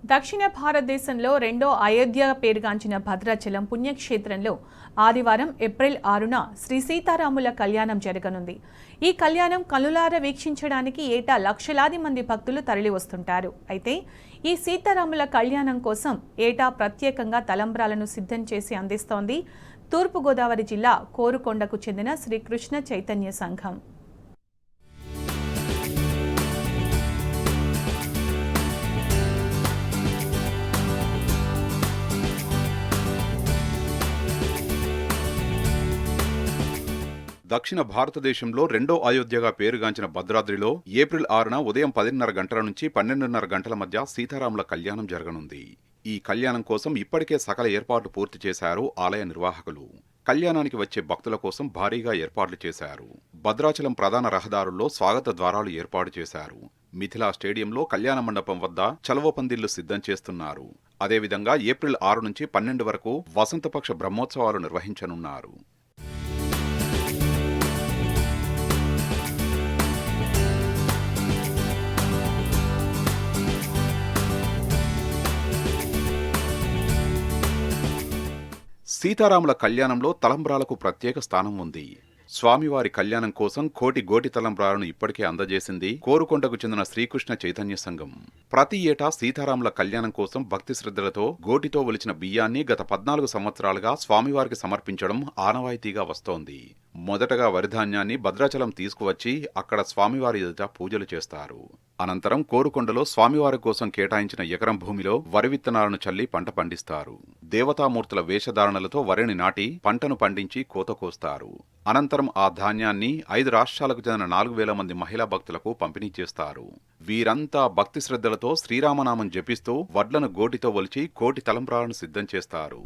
దక్షిణ భారతదేశంలో రెండో అయోధ్య పేరుగాంచిన భద్రాచలం పుణ్యక్షేత్రంలో ఆదివారం ఏప్రిల్ 6న శ్రీ సీతారాముల కళ్యాణం జరగనుంది. ఈ కళ్యాణం కనులార వీక్షించడానికి ఏటా లక్షలాది మంది భక్తులు తరలివస్తుంటారు. అయితే ఈ సీతారాముల కళ్యాణం కోసం ఏటా ప్రత్యేకంగా తలంబ్రాలను సిద్ధం చేసి అందిస్తోంది తూర్పుగోదావరి జిల్లా కోరుకొండకు చెందిన శ్రీ కృష్ణ చైతన్య సంఘం. దక్షిణ భారతదేశంలో రెండో అయోధ్యగా పేరుగాంచిన భద్రాద్రిలో ఏప్రిల్ 6న ఉదయం 10:30 గంటల నుంచి 12:30 గంటల మధ్య సీతారాముల కళ్యాణం జరగనుంది. ఈ కళ్యాణం కోసం ఇప్పటికే సకల ఏర్పాట్లు పూర్తి చేశారు ఆలయ నిర్వాహకులు. కళ్యాణానికి వచ్చే భక్తుల కోసం భారీగా ఏర్పాట్లు చేశారు. భద్రాచలం ప్రధాన రహదారుల్లో స్వాగత ద్వారాలు ఏర్పాటు చేశారు. మిథిలా స్టేడియంలో కళ్యాణ మండపం వద్ద చలవ పందిళ్లు సిద్ధం చేస్తున్నారు. అదేవిధంగా ఏప్రిల్ 6 నుంచి 12 వరకు వసంతపక్ష బ్రహ్మోత్సవాలు నిర్వహించనున్నారు. సీతారాముల కళ్యాణంలో తలంబ్రాలకు ప్రత్యేక స్థానం ఉంది. స్వామివారి కళ్యాణం కోసం కోటి గోటి తలంబ్రాలను ఇప్పటికే అందజేసింది కోరుకొండకు చెందిన శ్రీకృష్ణ చైతన్య సంఘం. ప్రతి ఏటా సీతారాముల కళ్యాణం కోసం భక్తి శ్రద్ధలతో గోటితో ఒలిచిన బియ్యాన్ని గత 14 సంవత్సరాలుగా స్వామివారికి సమర్పించడం ఆనవాయితీగా వస్తోంది. మొదటగా వరిధాన్యాన్ని భద్రాచలం తీసుకువచ్చి అక్కడ స్వామివారి ఎదుట పూజలు చేస్తారు. అనంతరం కోరుకొండలో స్వామివారి కోసం కేటాయించిన ఎకరం భూమిలో వరి విత్తనాలను చల్లి పంట పండిస్తారు. దేవతామూర్తుల వేషధారణలతో వరిని నాటి పంటను పండించి కోత కోస్తారు. అనంతరం ఆ ధాన్యాన్ని 5 రాష్ట్రాలకు చెందిన 4,000 మంది మహిళా భక్తులకు పంపిణీ చేస్తారు. వీరంతా భక్తి శ్రద్ధలతో శ్రీరామనామం జపిస్తూ వడ్లను గోటితో ఒలిచి కోటి తలంబ్రాలను సిద్ధం చేస్తారు.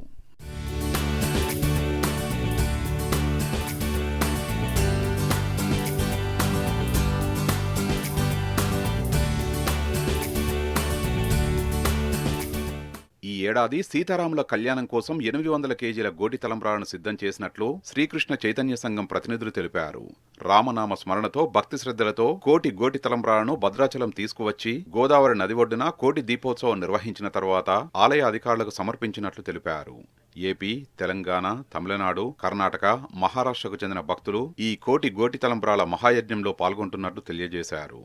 ఈ ఏడాది సీతారాముల కళ్యాణం కోసం 800 కేజీల గోటి తలంబ్రాలను సిద్ధం చేసినట్లు శ్రీకృష్ణ చైతన్య సంఘం ప్రతినిధులు తెలిపారు. రామనామ స్మరణతో భక్తి శ్రద్ధలతో కోటి గోటి తలంబ్రాలను భద్రాచలం తీసుకువచ్చి గోదావరి నది ఒడ్డున కోటి దీపోత్సవం నిర్వహించిన తర్వాత ఆలయ అధికారులకు సమర్పించినట్లు తెలిపారు. ఏపీ, తెలంగాణ, తమిళనాడు, కర్ణాటక, మహారాష్ట్రకు చెందిన భక్తులు ఈ కోటి గోటి తలంబ్రాల మహాయజ్ఞంలో పాల్గొంటున్నట్లు తెలియజేశారు.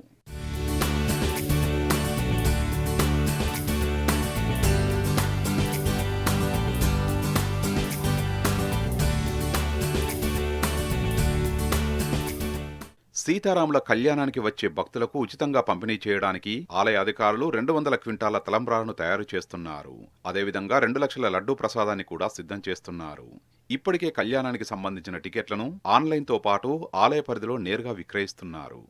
సీతారాముల కళ్యాణానికి వచ్చే భక్తులకు ఉచితంగా పంపిణీ చేయడానికి ఆలయ అధికారులు 200 క్వింటాల తలంబ్రాలను తయారు చేస్తున్నారు. అదేవిధంగా 2 లక్షల లడ్డూ ప్రసాదాన్ని కూడా సిద్ధం చేస్తున్నారు. ఇప్పటికే కళ్యాణానికి సంబంధించిన టికెట్లను ఆన్లైన్తో పాటు ఆలయ పరిధిలో నేరుగా విక్రయిస్తున్నారు.